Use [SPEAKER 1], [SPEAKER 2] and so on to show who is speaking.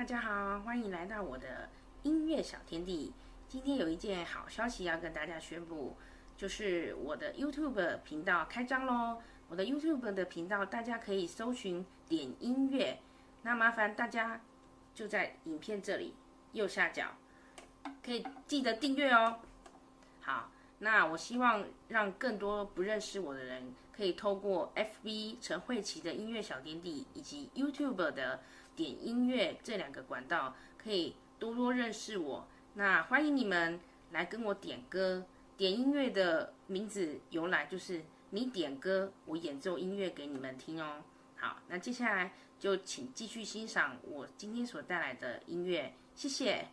[SPEAKER 1] 大家好，欢迎来到我的音乐小天地。今天有一件好消息要跟大家宣布，就是我的 YouTube 频道开张咯。我的 YouTube 的频道大家可以搜寻点音乐，那麻烦大家就在影片这里右下角，可以记得订阅哦。好，那我希望让更多不认识我的人，可以透过 FB 陈慧琪的音乐小天地以及 YouTube 的点音乐这两个管道，可以多多认识我。那欢迎你们来跟我点歌。点音乐的名字由来就是你点歌，我演奏音乐给你们听哦。好，那接下来就请继续欣赏我今天所带来的音乐，谢谢。